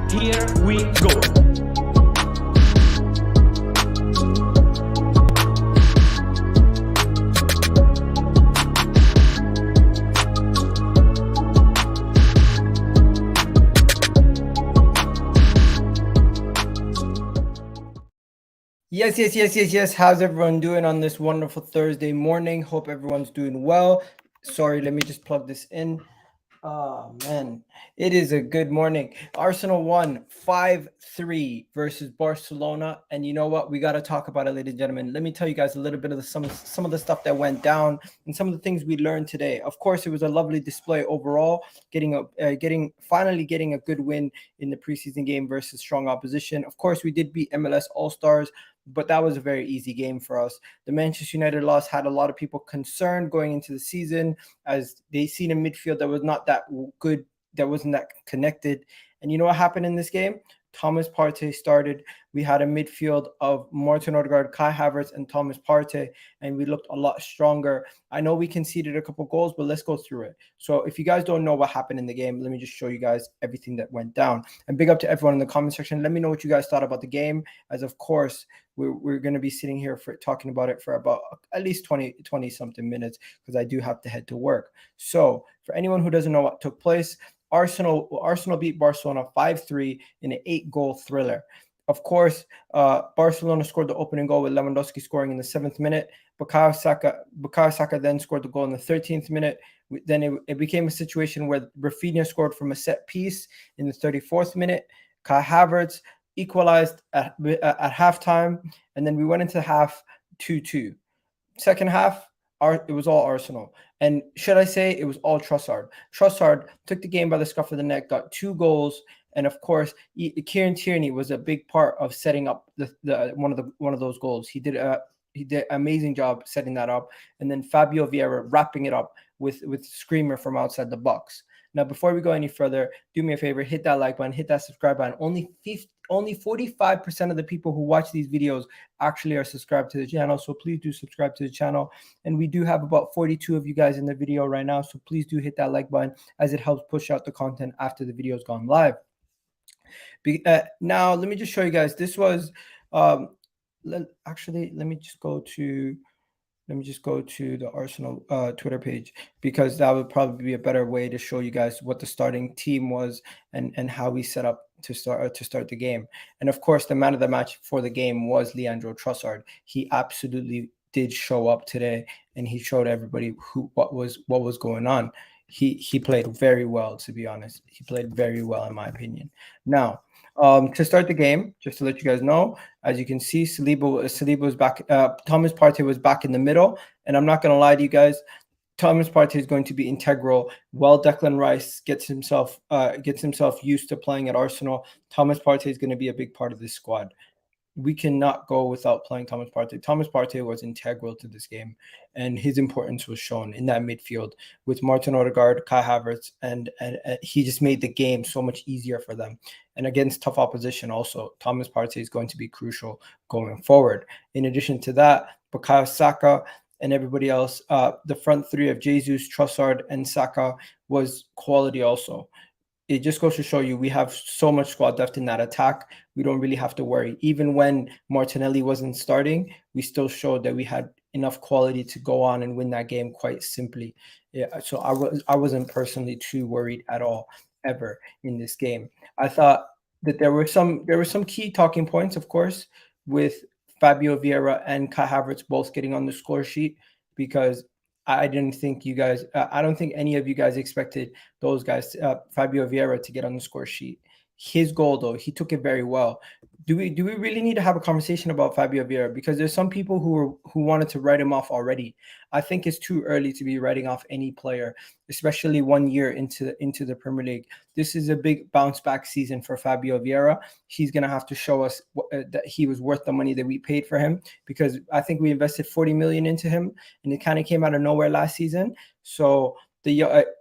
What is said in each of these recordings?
Here we go. Yes. How's everyone doing on this wonderful Thursday morning? Hope everyone's doing well. Sorry, let me just plug this in. Oh, man. It is a good morning. Arsenal won 5-3 versus Barcelona. And you know what? We got to talk about it, ladies and gentlemen. Let me tell you guys a little bit of some of the stuff that went down and some of the things we learned today. Of course, it was a lovely display overall, finally getting a good win in the preseason game versus strong opposition. Of course, we did beat MLS All-Stars, but that was a very easy game for us. The Manchester United loss had a lot of people concerned going into the season, as they seen a midfield that was not that good, that wasn't that connected. And you know what happened in this game? Thomas Partey started. We had a midfield of Martin Odegaard, Kai Havertz, and Thomas Partey, and we looked a lot stronger. I know we conceded a couple goals, but let's go through it. So if you guys don't know what happened in the game, let me just show you guys everything that went down. And big up to everyone in the comment section. Let me know what you guys thought about the game, as of course, we're going to be sitting here for talking about it for about at least 20 something minutes, because I do have to head to work. So for anyone who doesn't know what took place, Arsenal beat Barcelona 5-3 in an 8-goal thriller. Of course, Barcelona scored the opening goal with Lewandowski scoring in the 7th minute. Bukayo Saka then scored the goal in the 13th minute. Then it became a situation where Raphinha scored from a set piece in the 34th minute. Kai Havertz equalized at halftime, and then we went into half 2-2. Second half, it was all Arsenal. And should I say it was all Trossard. Trossard took the game by the scruff of the neck, got 2 goals, and of course, Kieran Tierney was a big part of setting up one of those goals. He did an amazing job setting that up, and then Fabio Viera wrapping it up with screamer from outside the box. Now, before we go any further, do me a favor, hit that like button, hit that subscribe button. Only 45% of the people who watch these videos actually are subscribed to the channel, so please do subscribe to the channel. And we do have about 42 of you guys in the video right now, so please do hit that like button, as it helps push out the content after the video's gone live. Now, let me just show you guys. This was actually, let me just go to the Arsenal Twitter page, because that would probably be a better way to show you guys what the starting team was and how we set up to start the game. And of course, the man of the match for the game was Leandro Trossard. He absolutely did show up today, and he showed everybody what was going on. He played very well, to be honest. He played very well, in my opinion. Now, to start the game, just to let you guys know, as you can see, Saliba was back. Thomas Partey was back in the middle, and I'm not going to lie to you guys, Thomas Partey is going to be integral. While Declan Rice gets himself used to playing at Arsenal, Thomas Partey is going to be a big part of this squad. We cannot go without playing Thomas Partey. Thomas Partey was integral to this game, and his importance was shown in that midfield with Martin Odegaard, Kai Havertz, and he just made the game so much easier for them. And against tough opposition also, Thomas Partey is going to be crucial going forward. In addition to that, Bukayo Saka and everybody else, the front three of Jesus, Trossard, and Saka was quality also. It just goes to show you we have so much squad depth in that attack. We don't really have to worry. Even when Martinelli wasn't starting, we still showed that we had enough quality to go on and win that game quite simply. Yeah, so I wasn't personally too worried at all ever in this game. I thought that there were some key talking points, of course, with Fabio Vieira and Kai Havertz both getting on the score sheet, because I didn't think you guys, I don't think any of you guys expected those guys, Fabio Vieira, to get on the score sheet. His goal, though, he took it very well. Do we really need to have a conversation about Fabio Vieira? Because there's some people who wanted to write him off already. I think it's too early to be writing off any player, especially 1 year into the Premier League. This is a big bounce back season for Fabio Vieira. He's going to have to show us that he was worth the money that we paid for him, because I think we invested 40 million into him, and it kind of came out of nowhere last season. So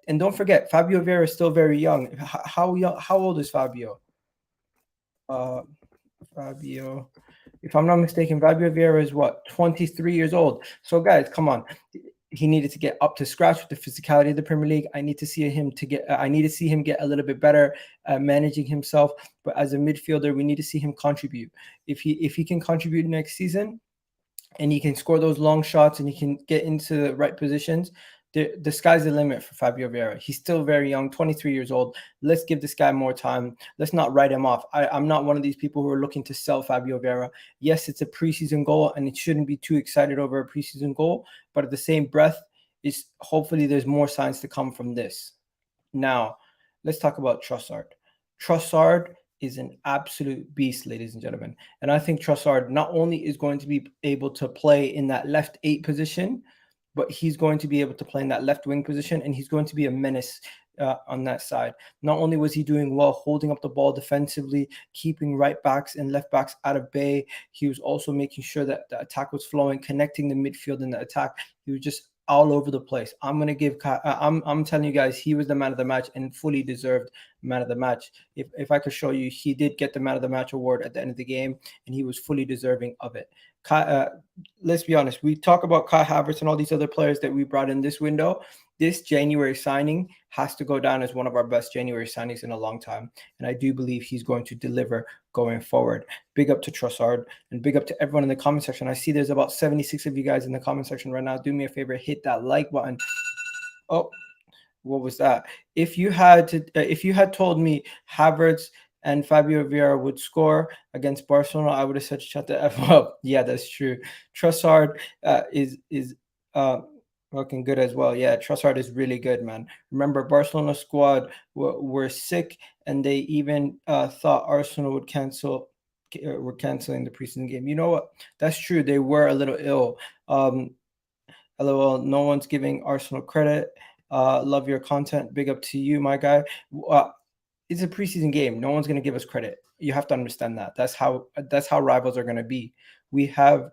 and don't forget, Fabio Vieira is still very young. How old is Fabio? Fabio, if I'm not mistaken, Fabio Vieira is what, 23 years old. So guys, come on. he needed to get up to scratch with the physicality of the Premier League. I need to see him get a little bit better at managing himself. But as a midfielder, we need to see him contribute. If he can contribute next season, and he can score those long shots and he can get into the right positions, the sky's the limit for Fabio Vieira. He's still very young, 23 years old. Let's give this guy more time. Let's not write him off. I'm not one of these people who are looking to sell Fabio Vieira. Yes, it's a preseason goal, and it shouldn't be too excited over a preseason goal. But at the same breath, hopefully there's more signs to come from this. Now, let's talk about Trossard. Trossard is an absolute beast, ladies and gentlemen. And I think Trossard not only is going to be able to play in that left 8 position, but he's going to be able to play in that left wing position, and he's going to be a menace on that side. Not only was he doing well holding up the ball defensively, keeping right backs and left backs out of bay, he was also making sure that the attack was flowing, connecting the midfield and the attack. He was just all over the place. I'm telling you guys, he was the man of the match and fully deserved man of the match. If I could show you, he did get the man of the match award at the end of the game, and he was fully deserving of it. Let's be honest. We talk about Kai Havertz and all these other players that we brought in this window. This January signing has to go down as one of our best January signings in a long time. And I do believe he's going to deliver going forward. Big up to Trossard, and big up to everyone in the comment section. I see there's about 76 of you guys in the comment section right now. Do me a favor, hit that like button. Oh, what was that? If you had told me Havertz and Fabio Viera would score against Barcelona, I would have said shut the F up. Yeah, that's true. Trossard is looking good as well. Yeah, Trossard is really good, man. Remember, Barcelona squad were sick, and they even thought Arsenal would were canceling the preseason game. You know what? That's true. They were a little ill. LOL, no one's giving Arsenal credit. Love your content. Big up to you, my guy. It's a preseason game. No one's going to give us credit. You have to understand that. That's how rivals are going to be. We have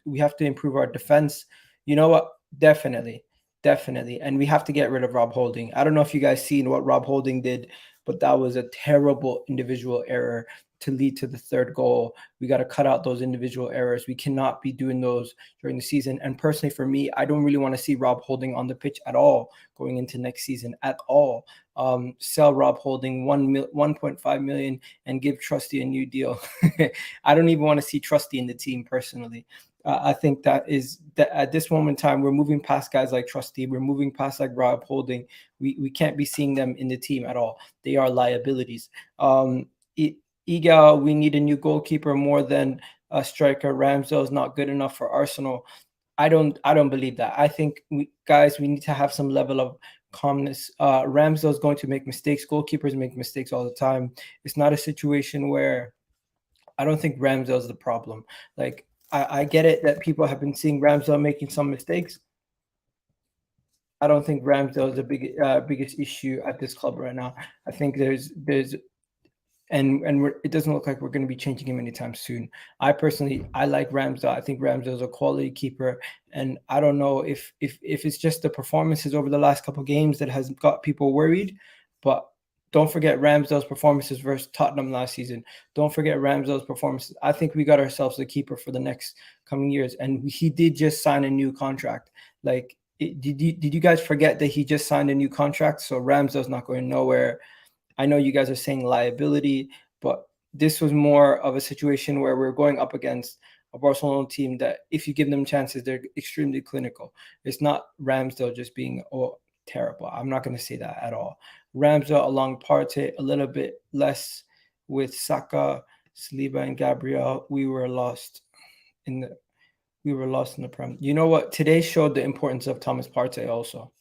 We have to improve our defense. You know what? Definitely. And we have to get rid of Rob Holding. I don't know if you guys seen what Rob Holding did, but that was a terrible individual error to lead to the third goal. We got to cut out those individual errors. We cannot be doing those during the season. And personally, for me, I don't really want to see Rob Holding on the pitch at all going into next season at all. Sell Rob Holding 1.5 million and give Trusty a new deal. I don't even want to see Trusty in the team personally. I think that at this moment in time, we're moving past guys like Trusty. We're moving past like Rob Holding. We can't be seeing them in the team at all. They are liabilities. Egal, we need a new goalkeeper more than a striker. Ramsdale is not good enough for Arsenal. I don't believe that. I think we need to have some level of calmness. Ramsdale is going to make mistakes. Goalkeepers make mistakes all the time. It's not a situation where I don't think Ramsdale is the problem. Like, I get it that people have been seeing Ramsdale making some mistakes. I don't think Ramsdale is the biggest issue at this club right now. I think it doesn't look like we're going to be changing him anytime soon. I like Ramsdale. I think Ramsdale is a quality keeper, and I don't know if it's just the performances over the last couple of games that has got people worried. But don't forget Ramsdale's performances versus Tottenham last season. Don't forget Ramsdale's performances. I think we got ourselves a keeper for the next coming years, and he did just sign a new contract. Like, did you guys forget that he just signed a new contract? So Ramsdale's not going nowhere. I know you guys are saying liability, but this was more of a situation where we're going up against a Barcelona team that if you give them chances, they're extremely clinical. It's not Ramsdale just being terrible. I'm not going to say that at all. Ramsdale along partey, a little bit less with Saka, Saliba, and Gabriel. We were lost in the Prem. You know what? Today showed the importance of Thomas Partey also.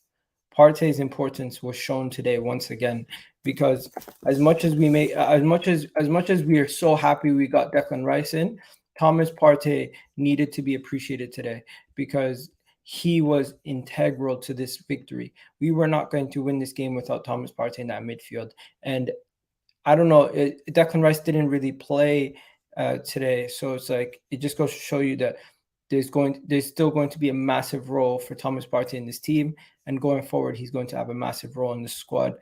Partey's importance was shown today once again, because as much as we are so happy we got Declan Rice in, Thomas Partey needed to be appreciated today because he was integral to this victory. We were not going to win this game without Thomas Partey in that midfield. And I don't know, Declan Rice didn't really play today, so it's like it just goes to show you that there's still going to be a massive role for Thomas Partey in this team, and going forward, he's going to have a massive role in the squad.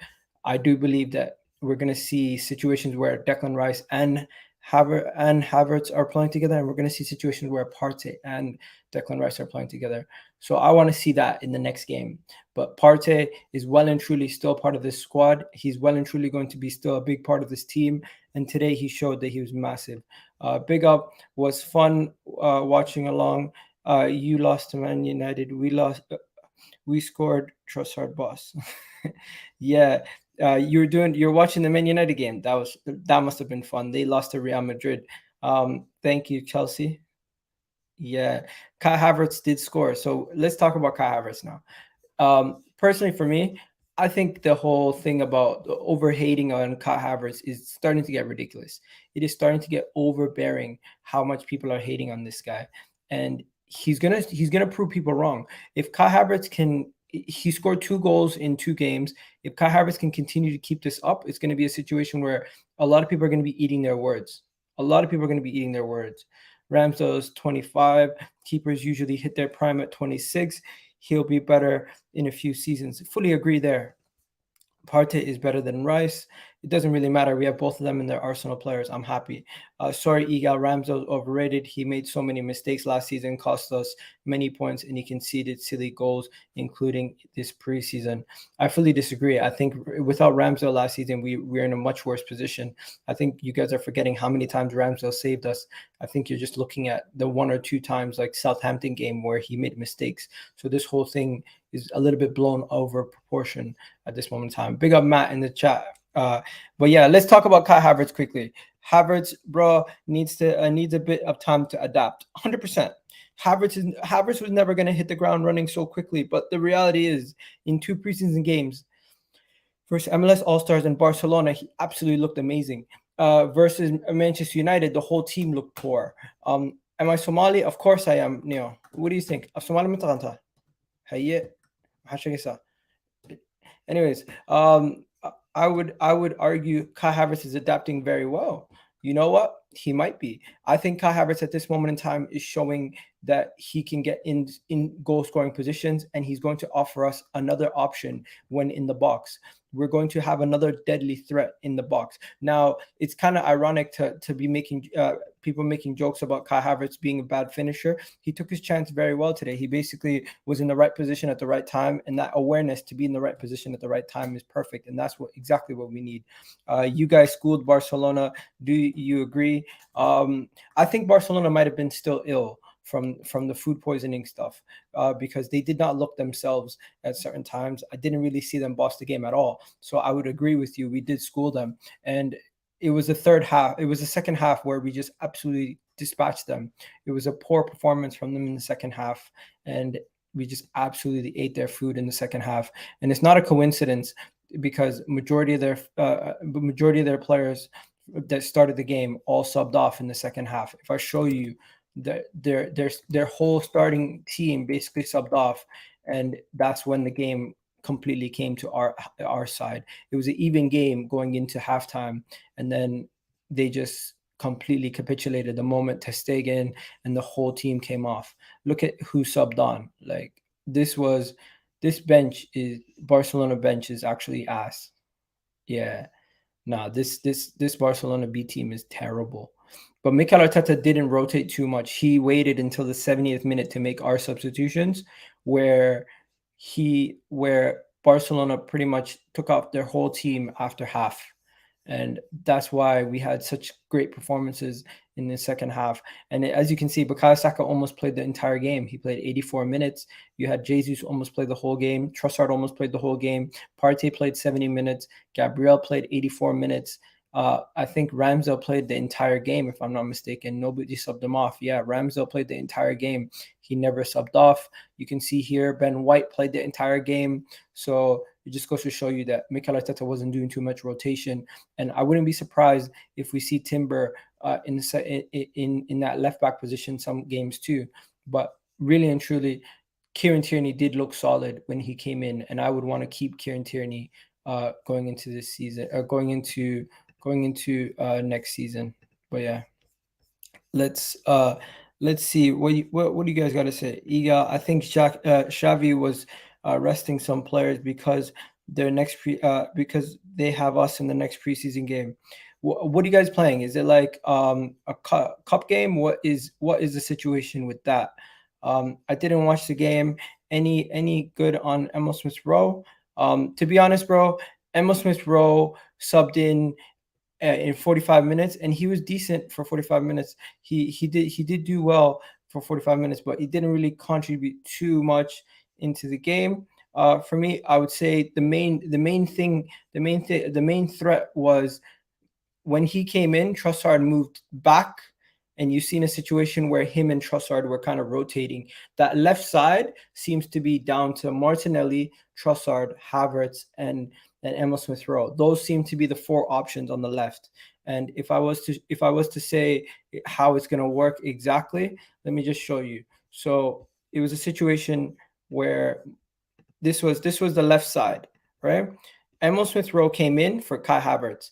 I do believe that we're going to see situations where Declan Rice and Havertz are playing together, and we're going to see situations where Partey and Declan Rice are playing together. So I want to see that in the next game. But Partey is well and truly still part of this squad. He's well and truly going to be still a big part of this team. And today he showed that he was massive. Big up, was fun watching along. You lost to Man United. We lost. We scored Trossard boss. Yeah, you're watching the Man United game. That must have been fun. They lost to Real Madrid. Thank you, Chelsea. Yeah, Kai Havertz did score. So let's talk about Kai Havertz now. Personally, for me, I think the whole thing about the over hating on Kai Havertz is starting to get ridiculous. It is starting to get overbearing how much people are hating on this guy, and he's gonna prove people wrong. If Kai Havertz can, he scored 2 goals in 2 games. If Kai Havertz can continue to keep this up, it's going to be a situation where a lot of people are going to be eating their words. A lot of people are going to be eating their words. Ramsdale is 25. Keepers usually hit their prime at 26. He'll be better in a few seasons. Fully agree there. Partey is better than Rice. It doesn't really matter. We have both of them in their Arsenal players. I'm happy. Sorry, Igal, Ramsdale overrated. He made so many mistakes last season, cost us many points, and he conceded silly goals, including this preseason. I fully disagree. I think without Ramsdale last season, we're in a much worse position. I think you guys are forgetting how many times Ramsdale saved us. I think you're just looking at the 1 or 2 times like Southampton game where he made mistakes. So this whole thing is a little bit blown over proportion at this moment in time. Big up Matt in the chat. But yeah, let's talk about Kai Havertz quickly. Havertz, bro, needs a bit of time to adapt. 100%. Havertz was never going to hit the ground running so quickly. But the reality is, in 2 preseason games versus MLS All-Stars in Barcelona, he absolutely looked amazing. Versus Manchester United, the whole team looked poor. Am I Somali? Of course I am, Neo. What do you think? Somali متغنطة. هي Anyways, I would argue Kai Havertz is adapting very well. You know what? He might be. I think Kai Havertz at this moment in time is showing that he can get in goal scoring positions, and he's going to offer us another option when in the box. We're going to have another deadly threat in the box. Now, it's kind of ironic to be making people making jokes about Kai Havertz being a bad finisher. He took his chance very well today. He basically was in the right position at the right time, and that awareness to be in the right position at the right time is perfect, and that's exactly what we need. You guys schooled Barcelona. Do you agree? I think Barcelona might have been still ill from the food poisoning stuff because they did not look themselves at certain times. I didn't really see them boss the game at all. So I would agree with you. We did school them. And it was the second half where we just absolutely dispatched them. It was a poor performance from them in the second half. And we just absolutely ate their food in the second half. And it's not a coincidence because majority of their players that started the game all subbed off in the second half. If I show you their whole starting team basically subbed off, and that's when the game completely came to our side. It was an even game going into halftime, and then they just completely capitulated the moment Ter Stegen and the whole team came off. Look at who subbed on. Like this Barcelona bench is actually ass. Yeah. Nah, this Barcelona B team is terrible. But Mikel Arteta didn't rotate too much. He waited until the 70th minute to make our substitutions, where Barcelona pretty much took off their whole team after half. And that's why we had such great performances in the second half. And as you can see, Bukayo Saka almost played the entire game. He played 84 minutes. You had Jesus almost played the whole game. Trossard almost played the whole game. Partey played 70 minutes. Gabriel played 84 minutes. I think Ramsdale played the entire game, if I'm not mistaken. Nobody subbed him off. Yeah, Ramsdale played the entire game. He never subbed off. You can see here, Ben White played the entire game. So it just goes to show you that Mikel Arteta wasn't doing too much rotation. And I wouldn't be surprised if we see Timber in that left back position some games too. But really and truly, Kieran Tierney did look solid when he came in, and I would want to keep Kieran Tierney going into this season, going into next season. But yeah, let's see what do you guys got to say. Iga, I think Xavi was resting some players because because they have us in the next preseason game. What are you guys playing? Is it like a cup game? What is the situation with that? I didn't watch the game. Any good on Emil Smith Rowe? To be honest, bro, Emil Smith Rowe subbed in 45 minutes, and he was decent for 45 minutes. He did do well for 45 minutes, but he didn't really contribute too much into the game. For me, I would say the main threat was when he came in, Trossard moved back, and you've seen a situation where him and Trossard were kind of rotating. That left side seems to be down to Martinelli, Trossard, Havertz, and Emil Smith Rowe. Those seem to be the four options on the left. And if I was to say how it's going to work exactly, let me just show you. So it was a situation where this was the left side, right? Emil Smith Rowe came in for Kai Havertz.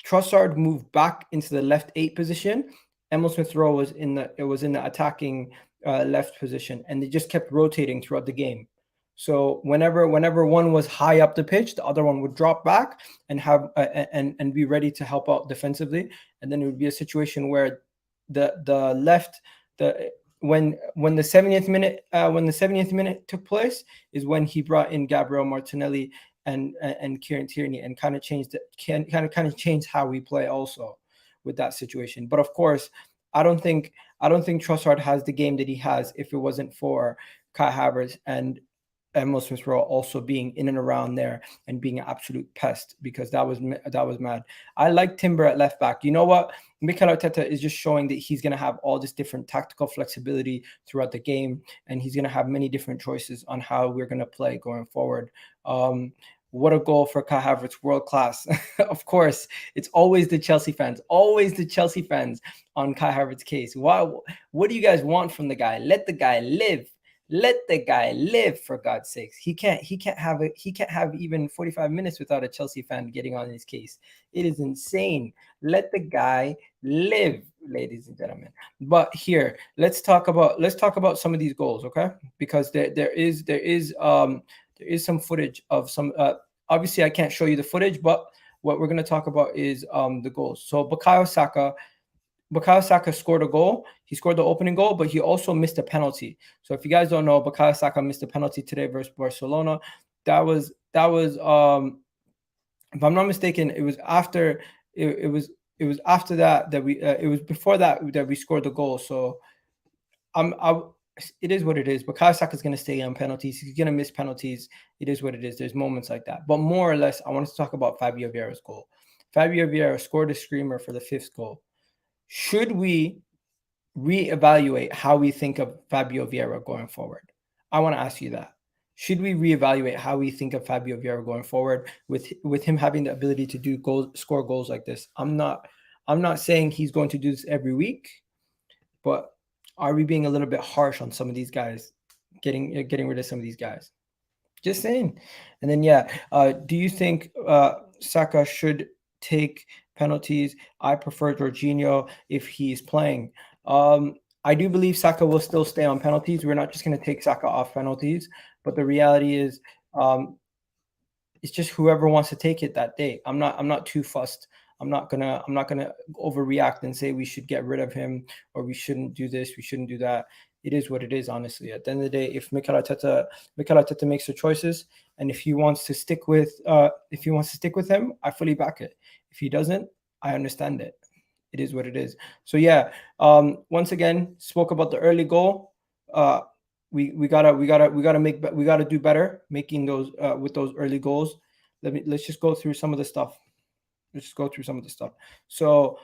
Trossard moved back into the left 8 position. Emil Smith Rowe was in the attacking left position, and they just kept rotating throughout the game. So whenever one was high up the pitch, the other one would drop back and have and be ready to help out defensively. And then it would be a situation where the left when the 70th minute took place is when he brought in Gabriel, Martinelli, and Kieran Tierney, and kind of changed how we play also with that situation. But of course, I don't think Trossard has the game that he has if it wasn't for Kai Havertz and Emil Smith Rowe also being in and around there and being an absolute pest, because that was mad. I like Timber at left back. You know what? Mikel Arteta is just showing that he's going to have all this different tactical flexibility throughout the game, and he's going to have many different choices on how we're going to play going forward. What a goal for Kai Havertz, world class. Of course, it's always the Chelsea fans on Kai Havertz's case. Wow, what do you guys want from the guy? Let the guy live. Let the guy live, for God's sakes. He can't have even 45 minutes without a Chelsea fan getting on his case. It is insane. Let the guy live, ladies and gentlemen. But here, let's talk about some of these goals, okay? Because there is some footage of some. Obviously, I can't show you the footage, but what we're going to talk about is the goals. So Bukayo Saka scored a goal. He scored the opening goal, but he also missed a penalty. So if you guys don't know, Bukayo Saka missed a penalty today versus Barcelona. That was if I'm not mistaken, it was after it was after that we it was before that we scored the goal. So it is what it is. Bukayo Saka is going to stay on penalties. He's going to miss penalties. It is what it is. There's moments like that. But more or less, I wanted to talk about Fabio Vieira's goal. Fabio Vieira scored a screamer for the 5th goal. Should we reevaluate how we think of Fabio Vieira going forward? I want to ask you that. Should we reevaluate how we think of Fabio Vieira going forward with him having the ability to score goals like this? I'm not saying he's going to do this every week, but are we being a little bit harsh on some of these guys, getting rid of some of these guys? Just saying. And then do you think Saka should take penalties? I prefer Jorginho if he's playing. I do believe Saka will still stay on penalties. We're not just going to take Saka off penalties, but the reality is it's just whoever wants to take it that day. I'm not too fussed. I'm not gonna overreact and say we should get rid of him or we shouldn't do this, we shouldn't do that. It is what it is, honestly. At the end of the day, if Mikel Arteta makes the choices, and if he wants to stick with him, I fully back it. If he doesn't, I understand it. It is what it is. So once again, spoke about the early goal. We gotta do better making those with those early goals. Let's just go through some of the stuff. So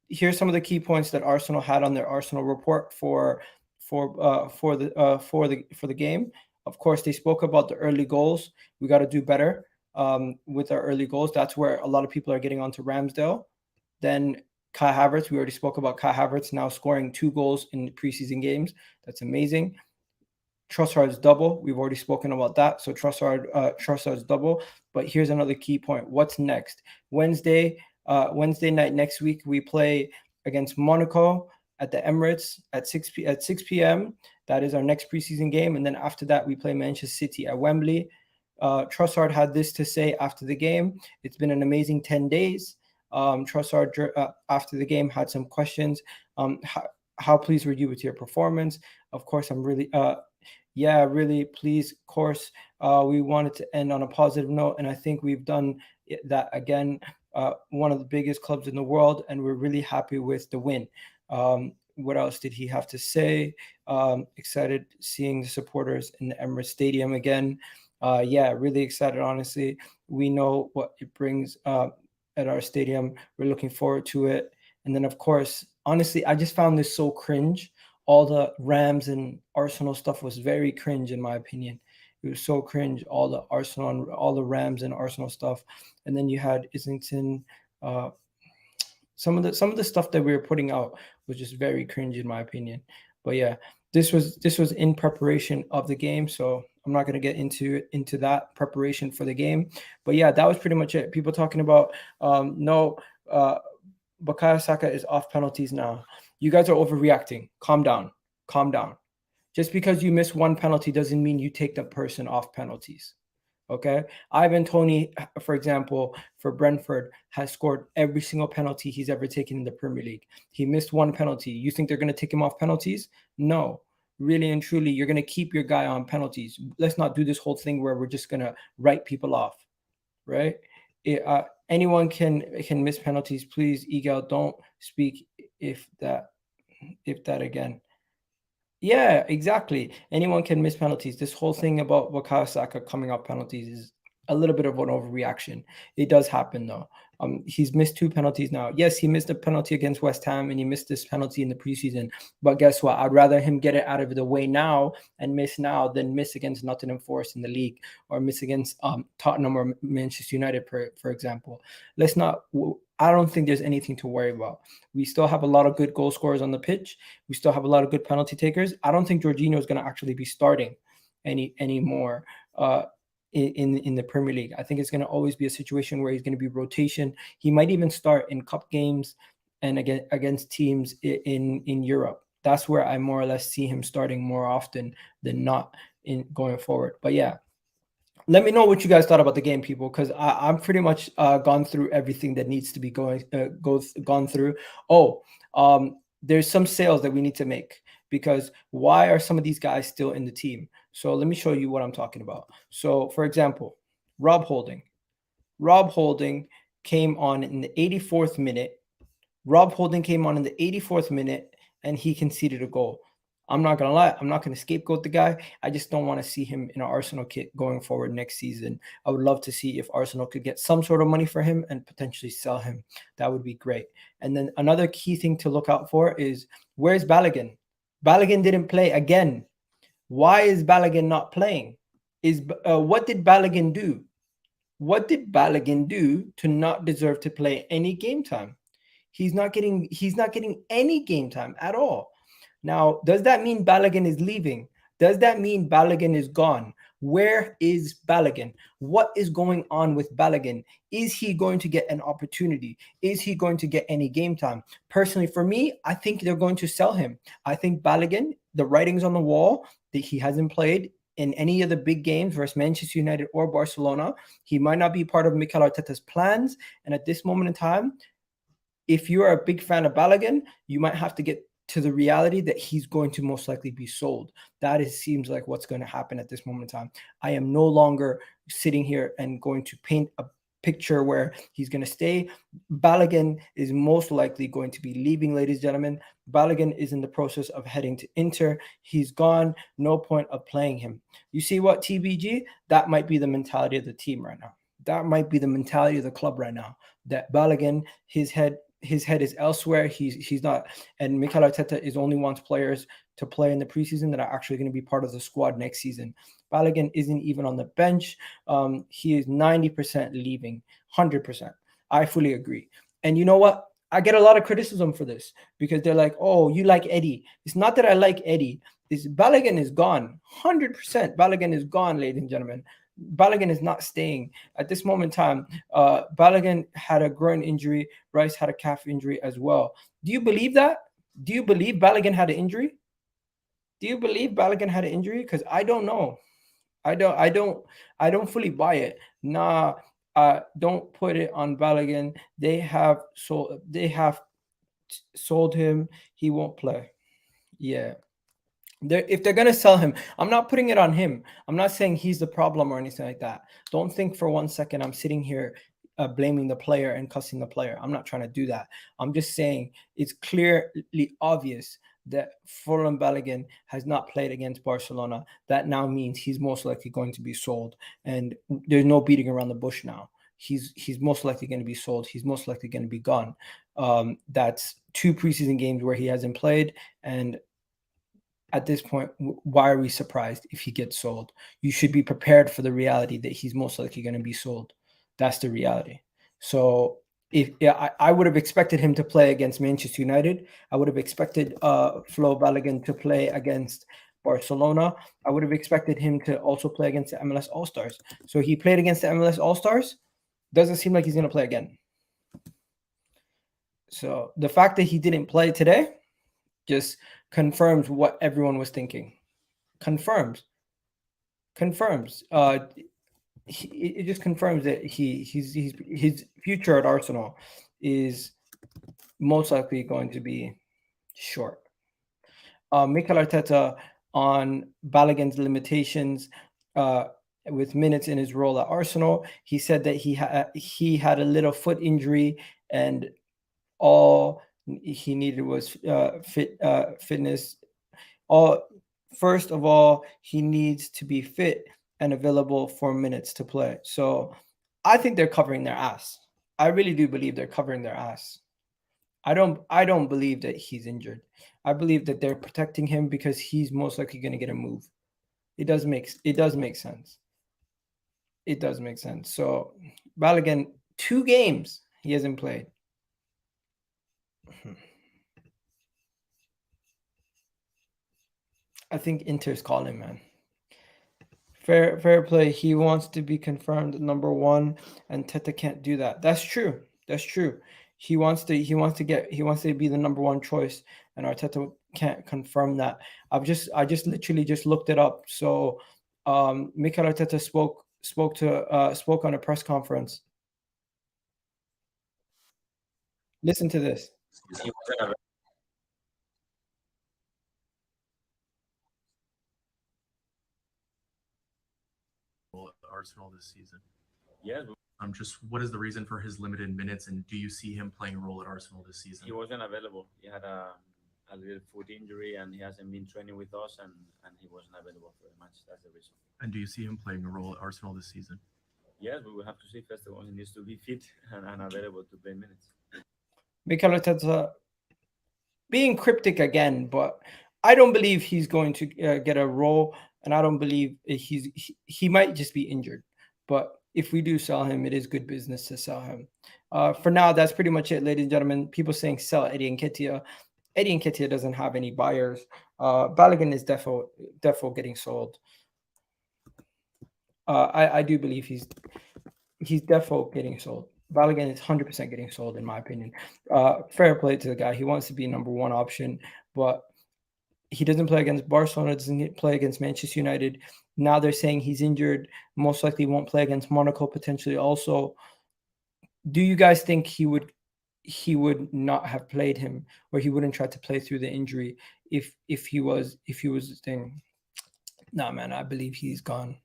here's some of the key points that Arsenal had on their Arsenal report for the game. Of course, they spoke about the early goals. We got to do better with our early goals. That's where a lot of people are getting onto Ramsdale. Then Kai Havertz, we already spoke about Kai Havertz now scoring 2 goals in the preseason games. That's amazing. Trossard's double. We've already spoken about that. So Trossard's double. But here's another key point. What's next? Wednesday night next week, we play against Monaco at the Emirates at 6 p.m. That is our next preseason game. And then after that, we play Manchester City at Wembley. Trossard had this to say after the game. It's been an amazing 10 days. Trossard, after the game, had some questions. how pleased were you with your performance? Of course, I'm really yeah, really pleased. Of course, we wanted to end on a positive note, and I think we've done that again. One of the biggest clubs in the world, and we're really happy with the win. What else did he have to say? Excited seeing the supporters in the Emirates Stadium again. Yeah, really excited, honestly. We know what it brings at our stadium. We're looking forward to it. And then, of course, honestly, I just found this so cringe. All the Rams and Arsenal stuff was very cringe, in my opinion. It was so cringe, all the Arsenal and all the Rams and Arsenal stuff. And then you had Islington. Some of the stuff that we were putting out was just very cringe, in my opinion. But yeah, this was in preparation of the game, so I'm not going to get into that preparation for the game. But yeah, that was pretty much it. People talking about no, Bukayo Saka is off penalties now. You guys are overreacting. Calm down. Calm down. Just because you miss one penalty doesn't mean you take the person off penalties. Okay. Ivan Toney, for example, for Brentford, has scored every single penalty he's ever taken in the Premier League. He missed one penalty. You think they're going to take him off penalties? No. Really and truly, you're going to keep your guy on penalties. Let's not do this whole thing where we're just going to write people off, right? Anyone can miss penalties. Please, Egal, don't speak if that again. Yeah, exactly. Anyone can miss penalties. This whole thing about Bukayo Saka coming off penalties is a little bit of an overreaction. It does happen though. He's missed 2 penalties now. Yes, he missed a penalty against West Ham and he missed this penalty in the preseason. But guess what? I'd rather him get it out of the way now and miss now than miss against Nottingham Forest in the league or miss against Tottenham or Manchester United, for example. I don't think there's anything to worry about. We still have a lot of good goal scorers on the pitch. We still have a lot of good penalty takers. I don't think Jorginho is going to actually be starting anymore in the Premier League. I think it's going to always be a situation where he's going to be rotation. He might even start in cup games and against teams in Europe. That's where I more or less see him starting more often than not in going forward. But yeah, let me know what you guys thought about the game, people, because I'm pretty much gone through everything that needs to be gone through. There's some sales that we need to make, because why are some of these guys still in the team? So let me show you what I'm talking about. So, for example, Rob Holding. Rob Holding came on in the 84th minute. Rob Holding came on in the 84th minute, and he conceded a goal. I'm not going to lie. I'm not going to scapegoat the guy. I just don't want to see him in an Arsenal kit going forward next season. I would love to see if Arsenal could get some sort of money for him and potentially sell him. That would be great. And then another key thing to look out for is, where's Balogun? Balogun didn't play again. Why is Balogun not playing? What did Balogun do? What did Balogun do to not deserve to play any game time? He's not getting any game time at all. Now, does that mean Balogun is leaving? Does that mean Balogun is gone? Where is Balogun? What is going on with Balogun? Is he going to get an opportunity? Is he going to get any game time? Personally, for me, I think they're going to sell him. I think Balogun, the writing's on the wall that he hasn't played in any of the big games versus Manchester United or Barcelona. He might not be part of Mikel Arteta's plans. And at this moment in time, if you're a big fan of Balogun, you might have to get to the reality that he's going to most likely be sold. That seems like what's going to happen at this moment in time. I am no longer sitting here and going to paint a picture where he's going to stay. Balogun is most likely going to be leaving, ladies and gentlemen. Balogun is in the process of heading to Inter. He's gone. No point of playing him. You see what, TBG? That might be the mentality of the team right now. That might be the mentality of the club right now. That Balogun, his head is elsewhere. He's not, and Mikel Arteta is only wants players to play in the preseason that are actually going to be part of the squad next season. Balogun isn't even on the bench. He is 90% leaving, 100%. I fully agree. And you know what? I get a lot of criticism for this, because they're like, oh, you like Eddie. It's not that I like Eddie. Balogun is gone, 100%. Balogun is gone, ladies and gentlemen. Balogun is not staying at this moment in time. Balogun had a groin injury. Rice had a calf injury as well. Do you believe that? Do you believe Balogun had an injury? Do you believe Balogun had an injury? Because I don't know. I don't fully buy it. Nah, don't put it on Balogun. They have sold him. He won't play. Yeah. If they're going to sell him, I'm not putting it on him. I'm not saying he's the problem or anything like that. Don't think for 1 second I'm sitting here blaming the player and cussing the player. I'm not trying to do that. I'm just saying it's clearly obvious that Furlan Balogun has not played against Barcelona. That now means he's most likely going to be sold, and there's no beating around the bush now. He's most likely going to be sold. He's most likely going to be gone. That's 2 preseason games where he hasn't played, and at this point, why are we surprised if he gets sold? You should be prepared for the reality that he's most likely going to be sold. That's the reality. So I would have expected him to play against Manchester United. I would have expected Flo Balogun to play against Barcelona. I would have expected him to also play against the MLS All-Stars. So he played against the MLS All-Stars. Doesn't seem like he's going to play again. So the fact that he didn't play today just confirms what everyone was thinking. Confirms. It just confirms that his future at Arsenal is most likely going to be short. Mikel Arteta on Balogun's limitations with minutes in his role at Arsenal. He said that he had a little foot injury and all he needed was fitness. First of all, he needs to be fit and available for minutes to play. So I think they're covering their ass. I really do believe they're covering their ass. I don't believe that he's injured. I believe that they're protecting him because he's most likely going to get a move. It does make sense. It does make sense. So Balogun, 2 games he hasn't played. I think Inter's calling, man. Fair play. He wants to be confirmed number 1, and Teta can't do that. That's true. He wants to be the number 1 choice, and Arteta can't confirm that. I just literally just looked it up. So Mikel Arteta spoke on a press conference. Listen to this. Arsenal this season. Yes. What is the reason for his limited minutes, and do you see him playing a role at Arsenal this season? He wasn't available. He had a little foot injury, and he hasn't been training with us, and he wasn't available for the match. That's the reason. And do you see him playing a role at Arsenal this season? Yes, we will have to see. First of all, he needs to be fit and available to play minutes. Mikel Arteta being cryptic again, but I don't believe he's going to get a role, and I don't believe he might just be injured. But if we do sell him, it is good business to sell him. For now, that's pretty much it, ladies and gentlemen. People saying sell Eddie Nketiah. Eddie Nketiah doesn't have any buyers. Balogun is defo getting sold. I do believe he's defo getting sold. Balogun is 100% getting sold, in my opinion. Fair play to the guy. He wants to be number 1 option, but he doesn't play against Barcelona, doesn't play against Manchester United. Now they're saying he's injured, most likely won't play against Monaco potentially also. Do you guys think he would not have played him, or he wouldn't try to play through the injury if he was the thing? Nah, man, I believe he's gone.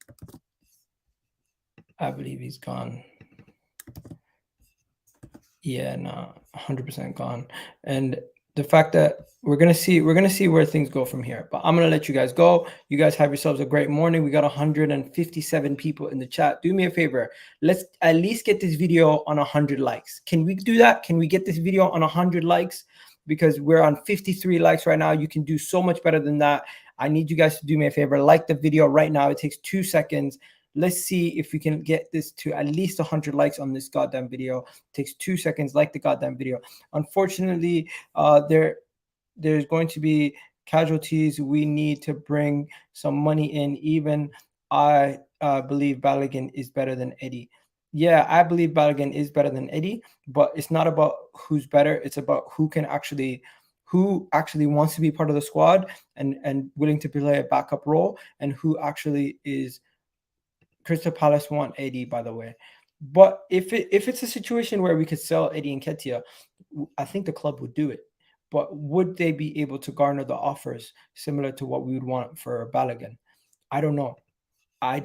Yeah, no, 100% gone. And the fact that we're gonna see where things go from here. But I'm gonna let you guys go. You guys have yourselves a great morning. We got 157 people in the chat. Do me a favor. Let's at least get this video on 100 likes. Can we do that? Can we get this video on 100 likes? Because we're on 53 likes right now. You can do so much better than that. I need you guys to do me a favor. Like the video right now. It takes 2 seconds. Let's see if we can get this to at least 100 likes on this goddamn video. It takes 2 seconds. Like the goddamn video. Unfortunately, there's going to be casualties. We need to bring some money in. Even I believe Balogun is better than Eddie. Yeah, I believe Balogun is better than Eddie, but it's not about who's better. It's about who actually wants to be part of the squad and willing to play a backup role, and who actually is. Crystal Palace want Eddie, by the way. But if it's a situation where we could sell Eddie Nketiah, I think the club would do it. but would they be able to garner the offers similar to what we would want for Balogun? I don't know. I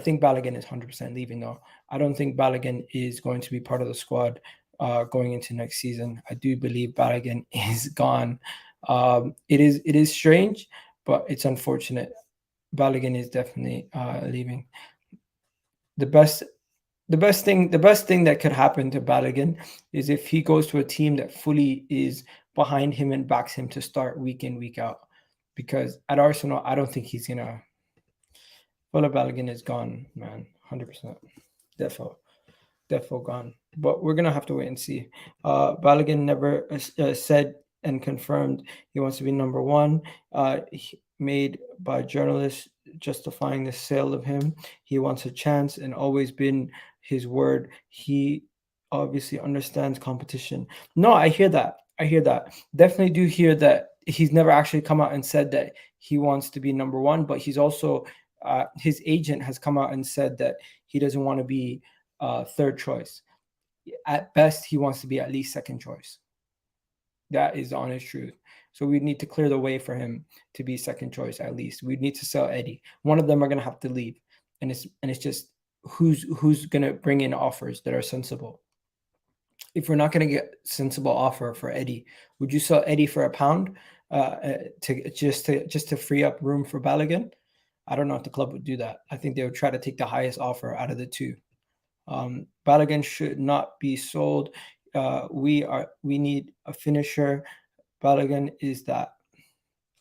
think Balogun is 100% leaving though. I don't think Balogun is going to be part of the squad going into next season. I do believe Balogun is gone. It is strange, but it's unfortunate. Balogun is definitely leaving. The best thing that could happen to Balogun is if he goes to a team that fully is behind him and backs him to start week in, week out. Because at Arsenal, I don't think he's gonna. Fuller Balogun is gone, man. 100%. Defo gone. But we're gonna have to wait and see. Balogun never said and confirmed he wants to be number one. Made by journalists justifying the sale of him. He wants a chance and always been his word. He obviously understands competition. No, I hear that. Definitely do hear that he's never actually come out and said that he wants to be number one, but he's also his agent has come out and said that he doesn't want to be third choice. At best, he wants to be at least second choice. That is the honest truth. So we need to clear the way for him to be second choice at least. We need to sell Eddie. One of them are going to have to leave, and it's just who's going to bring in offers that are sensible. If we're not going to get sensible offer for Eddie, would you sell Eddie for £1 to free up room for Balogun? I don't know if the club would do that. I think they would try to take the highest offer out of the two. Balogun should not be sold. We need a finisher. Balogun is that.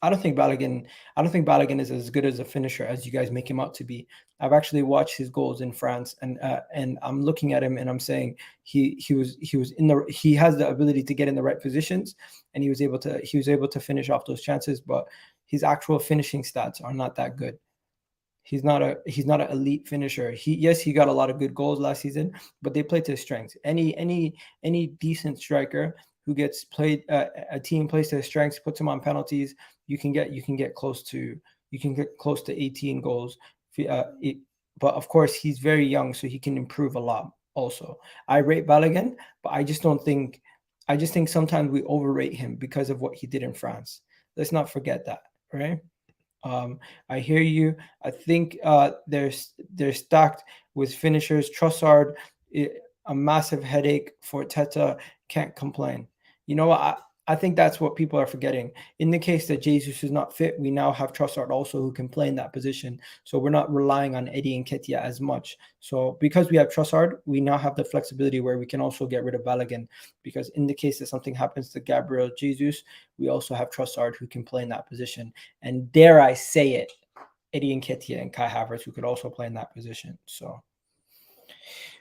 I don't think Balogun is as good as a finisher as you guys make him out to be. I've actually watched his goals in France, and I'm looking at him and I'm saying he has the ability to get in the right positions, and he was able to finish off those chances, but his actual finishing stats are not that good. He's not an elite finisher. He got a lot of good goals last season, but they play to his strengths. Any decent striker who gets played, a team plays to his strengths, puts him on penalties, you can get close to 18 goals. But of course, he's very young, so he can improve a lot. Also, I rate Balogun, but I just think sometimes we overrate him because of what he did in France. Let's not forget that, right? I hear you. I think they're stacked with finishers. Trossard, a massive headache for Arteta. Can't complain. You know what? I think that's what people are forgetting. In the case that Jesus is not fit, we now have Trossard also who can play in that position. So we're not relying on Eddie Nketiah as much. So because we have Trossard, we now have the flexibility where we can also get rid of Balogun. Because in the case that something happens to Gabriel Jesus, we also have Trossard who can play in that position. And dare I say it, Eddie Nketiah and Kai Havertz who could also play in that position. So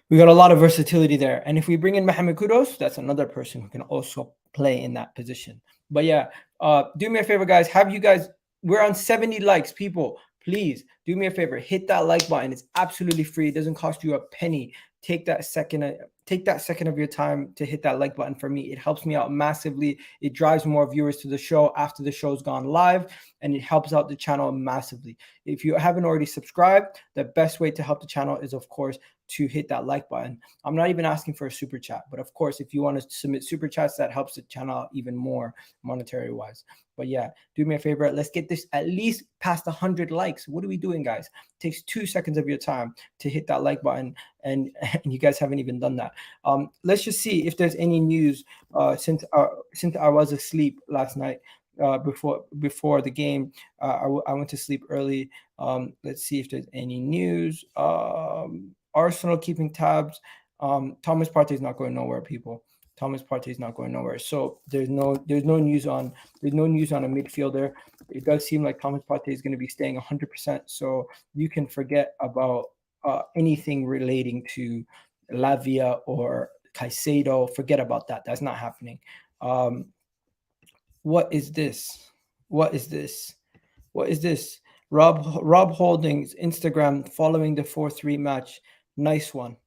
we got a lot of versatility there. And if we bring in Mohammed Kudus, that's another person who can also play in that position. But yeah, do me a favor, guys. We're on 70 likes, people. Please do me a favor. Hit that like button. It's absolutely free. It doesn't cost you a penny. Take that second of your time to hit that like button for me. It helps me out massively. It drives more viewers to the show after the show's gone live, and it helps out the channel massively. If you haven't already subscribed, the best way to help the channel is, of course, to hit that like button. I'm not even asking for a super chat, but of course, if you want to submit super chats, that helps the channel out even more monetary wise. But yeah, do me a favor. Let's get this at least past 100 likes. What are we doing, guys? It takes 2 seconds of your time to hit that like button, and you guys haven't even done that. Let's just see if there's any news since I was asleep last night. Before the game, I went to sleep early. Let's see if there's any news. Arsenal keeping tabs. Thomas Partey is not going nowhere, people. Thomas Partey is not going nowhere. So there's no news on a midfielder. It does seem like Thomas Partey is going to be staying 100%. So you can forget about anything relating to Lavia or Caicedo. Forget about that. That's not happening. What is this? Rob Holdings Instagram following the 4-3 match. Nice one.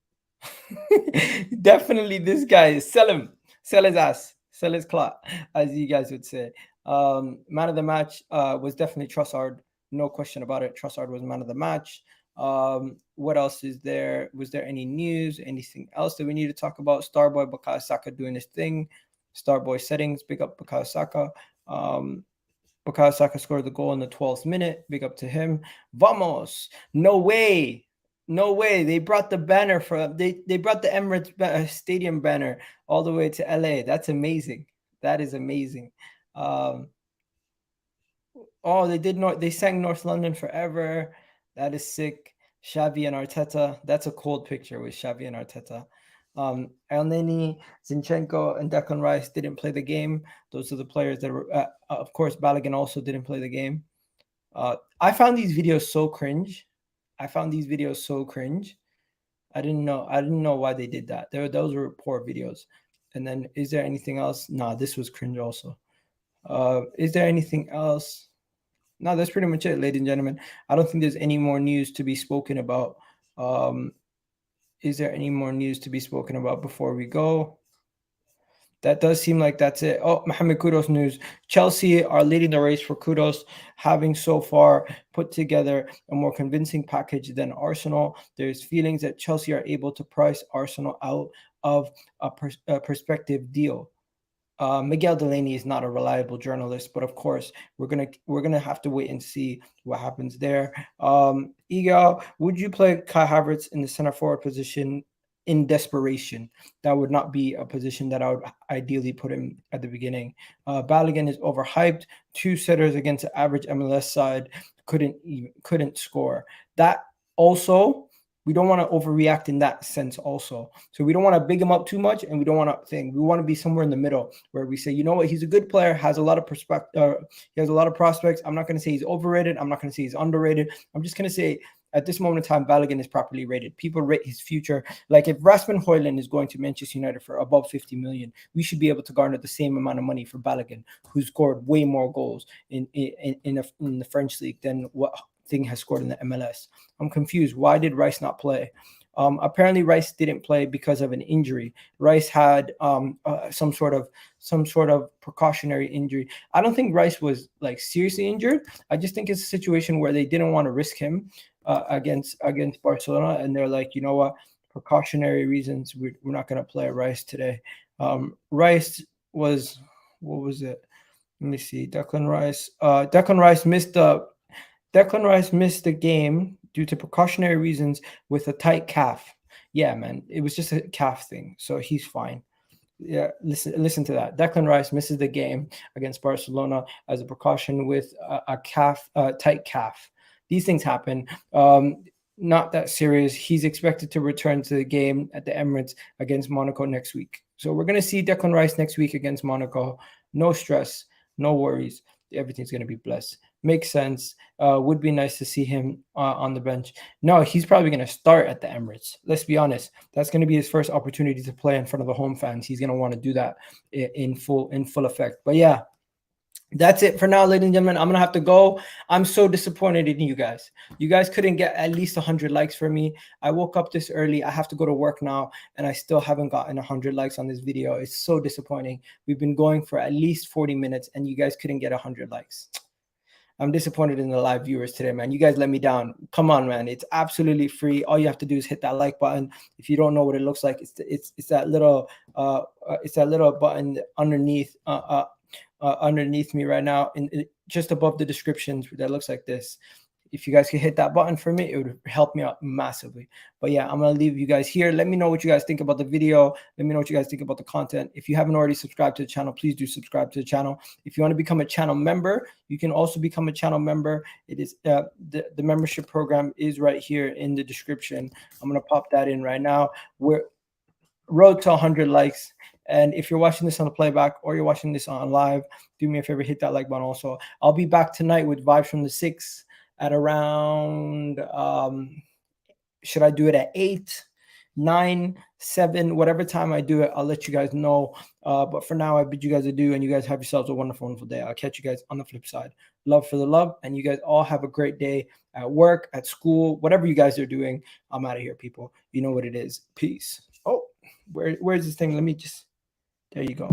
Definitely this guy. Sell him. Sell his ass. Sell his clot, as you guys would say. Man of the match was definitely Trossard. No question about it. Trossard was man of the match. What else is there? Was there any news? Anything else that we need to talk about? Starboy Bukayo Saka doing his thing. Starboy settings. Big up Bukayo Saka. Bukayo Saka scored the goal in the 12th minute. Big up to him. Vamos. No way. No way. They brought the banner they brought the Emirates Stadium banner all the way to LA. That's amazing. That is amazing. Oh, they sang North London Forever. That is sick. Xavi and Arteta. That's a cold picture with Xavi and Arteta. Elneny, Zinchenko, and Declan Rice didn't play the game. Those are the players that were, of course, Balogun also didn't play the game. I found these videos so cringe. I didn't know why they did that. Those were poor videos. And then, is there anything else? Nah, this was cringe also. Is there anything else? No, that's pretty much it, ladies and gentlemen. I don't think there's any more news to be spoken about. Is there any more news to be spoken about before we go? That does seem like that's it. Oh, Mohammed Kudus news. Chelsea are leading the race for Kudus, having so far put together a more convincing package than Arsenal. There's feelings that Chelsea are able to price Arsenal out of a prospective deal. Miguel Delaney is not a reliable journalist, but of course we're gonna have to wait and see what happens there. Egal, would you play Kai Havertz in the center forward position in desperation? That would not be a position that I would ideally put him at the beginning. Balogun is overhyped. 2 setters against the average MLS side couldn't score. That also, we don't want to overreact in that sense also. So we don't want to big him up too much, and we don't want to think. We want to be somewhere in the middle where we say, you know what, he's a good player, has a lot of he has a lot of prospects. I'm not going to say he's overrated. I'm not going to say he's underrated. I'm just going to say at this moment in time, Balogun is properly rated. People rate his future. Like if Rasmus Højlund is going to Manchester United for above 50 million, we should be able to garner the same amount of money for Balogun, who scored way more goals in the French league than what thing has scored in the MLS. I'm confused. Why did Rice not play? Apparently Rice didn't play because of an injury. Rice had some sort of precautionary injury. I don't think Rice was like seriously injured. I just think it's a situation where they didn't want to risk him against Barcelona, and they're like, you know what, precautionary reasons, we're not going to play Rice today. Rice was, what was it? Let me see. Declan Rice missed the game due to precautionary reasons with a tight calf. Yeah, man, it was just a calf thing, so he's fine. Yeah, listen to that. Declan Rice misses the game against Barcelona as a precaution with a tight calf. These things happen. Not that serious. He's expected to return to the game at the Emirates against Monaco next week. So we're going to see Declan Rice next week against Monaco. No stress, no worries. Everything's going to be blessed. Makes sense. Would be nice to see him on the bench. No, he's probably going to start at the Emirates. Let's be honest. That's going to be his first opportunity to play in front of the home fans. He's going to want to do that in full effect. But yeah, that's it for now, ladies and gentlemen. I'm going to have to go. I'm so disappointed in you guys. You guys couldn't get at least 100 likes for me. I woke up this early. I have to go to work now, and I still haven't gotten 100 likes on this video. It's so disappointing. We've been going for at least 40 minutes, and you guys couldn't get 100 likes. I'm disappointed in the live viewers today, man. You guys let me down. Come on, man. It's absolutely free. All you have to do is hit that like button. If you don't know what it looks like, it's that little button underneath underneath me right now, just above the descriptions, that looks like this. If you guys could hit that button for me, it would help me out massively. But yeah, I'm going to leave you guys here. Let me know what you guys think about the video. Let me know what you guys think about the content. If you haven't already subscribed to the channel, please do subscribe to the channel. If you want to become a channel member, you can also become a channel member. It is the membership program is right here in the description. I'm going to pop that in right now. We're road to 100 likes. And if you're watching this on the playback or you're watching this on live, do me a favor, hit that like button also. I'll be back tonight with Vibes from the 6 at around, should I do it at 8, 9, 7, whatever time I do it, I'll let you guys know. But for now, I bid you guys adieu, and you guys have yourselves a wonderful, wonderful day. I'll catch you guys on the flip side. Love for the love, and you guys all have a great day at work, at school, whatever you guys are doing. I'm out of here, people. You know what it is. Peace. Oh, where's this thing? Let me just, there you go.